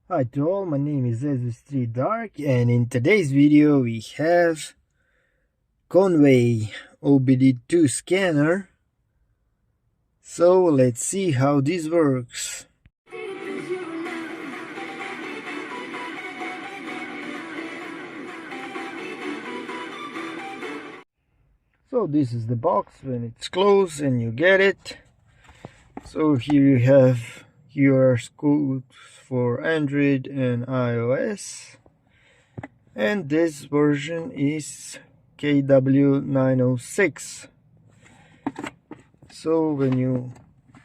Hi to all, my name is Street Dark, and in today's video we have KONNWEI OBD2 scanner. So let's see how this works. So this is the box when it's closed and you get it. So here you have QR codes for Android and iOS, and this version is KW906. So when you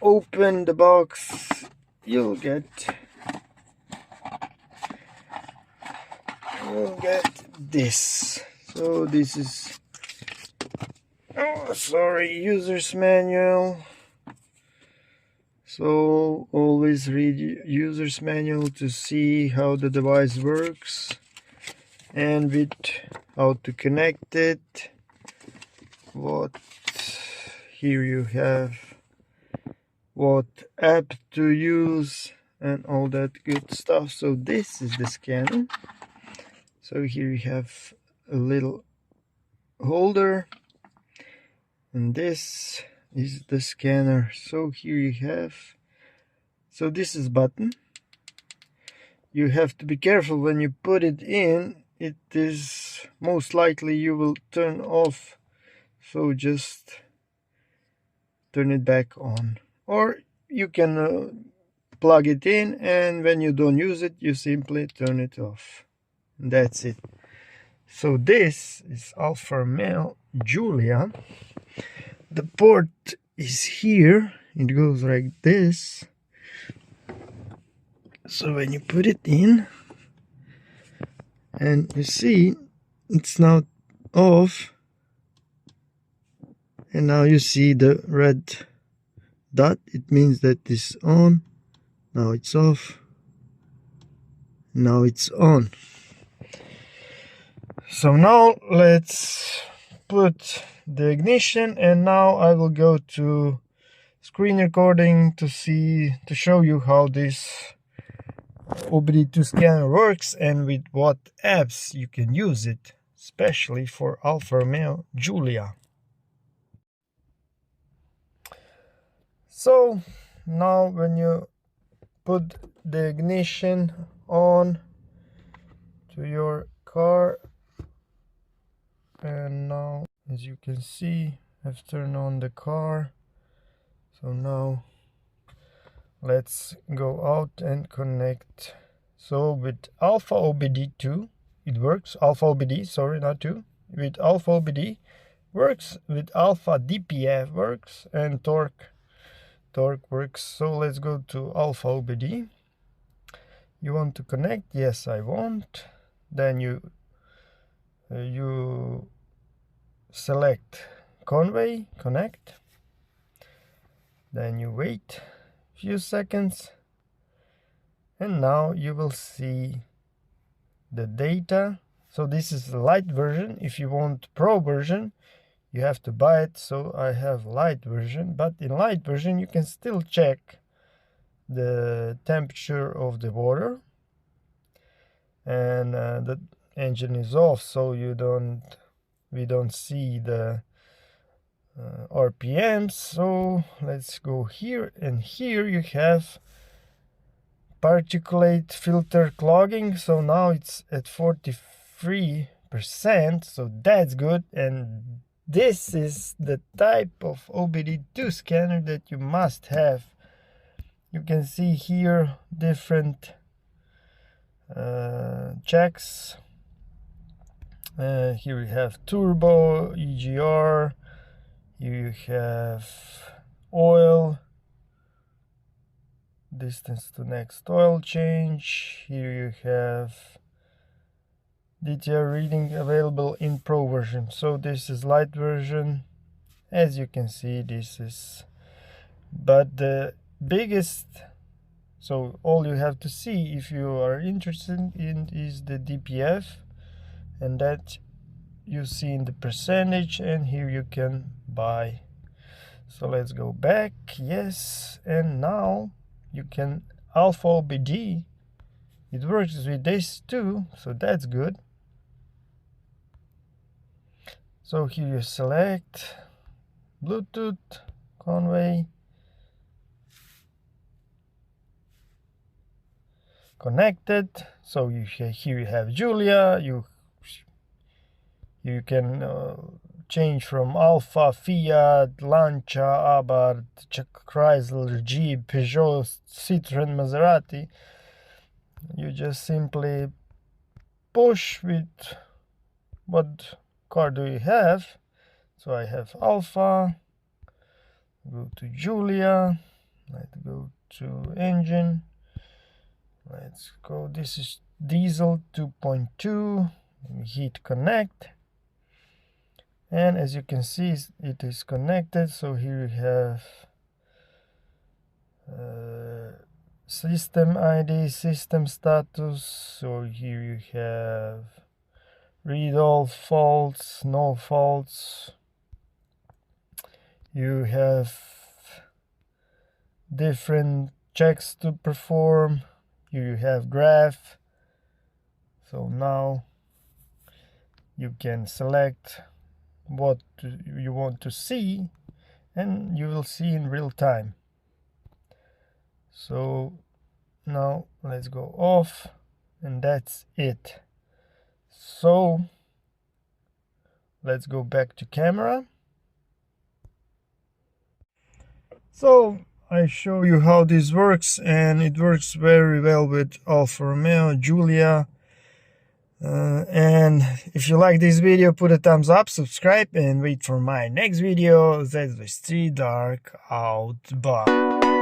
open the box, you'll get this. So this is user's manual. So always read user's manual to see how the device works and with how to connect it. Here you have what app to use and all that good stuff. So this is the scanner. So here you have a little holder, and this is the scanner. So here you have, so this is button. You have to be careful when you put it in. It is most likely you will turn off, so just turn it back on, or you can plug it in, and when you don't use it you simply turn it off. And that's it. So this is Alfa Romeo Giulia. The port is here, it goes like this. So when you put it in, and you see it's now off, and now you see the red dot, it means that it's on. Now it's off, now it's on. So now let's put the ignition, and now I will go to screen recording to show you how this OBD2 scanner works and with what apps you can use it, especially for Alfa Romeo Giulia. So now when you put the ignition on to your car, and now as you can see I've turned on the car. So now let's go out and connect. So with Alfa OBD2 it works. Alfa OBD, sorry, not 2. With Alfa OBD works, with ALFA DPF works, and torque works. So let's go to Alfa OBD. You want to connect? Yes, I want. Then you select KONNWEI connect. Then you wait a few seconds, and now you will see the data. So this is the light version. If you want pro version you have to buy it, so I have light version. But in light version you can still check the temperature of the water, and the engine is off, so we don't see the RPMs. So let's go here, and here you have particulate filter clogging. So now it's at 43%, so that's good. And this is the type of OBD2 scanner that you must have. You can see here different checks. Here we have turbo, EGR, here you have oil, distance to next oil change. Here you have DTR reading available in pro version. So this is light version. As you can see, this is, but the biggest, so all you have to see if you are interested in is the DPF, and that you see in the percentage, and here you can buy. So let's go back. Yes, and now you can Alfa OBD it works with this too, so that's good. So here you select Bluetooth, KONNWEI, connected. So here you have Giulia. You can change from Alfa, Fiat, Lancia, Abarth, Chrysler, Jeep, Peugeot, Citroen, Maserati. You just simply push with what car do you have. So I have Alfa. Go to Giulia. Let's go to engine. Let's go. This is diesel 2.2. We hit connect. And as you can see, it is connected. So here you have system ID, system status. So here you have read all faults, no faults. You have different checks to perform. Here you have graph. So now you can select what you want to see, and you will see in real time. So now let's go off, and that's it. So let's go back to camera. So I show you how this works, and it works very well with Alfa Romeo Giulia. And if you like this video, put a thumbs up, subscribe, and wait for my next video. That was 3 Dark out. Bye.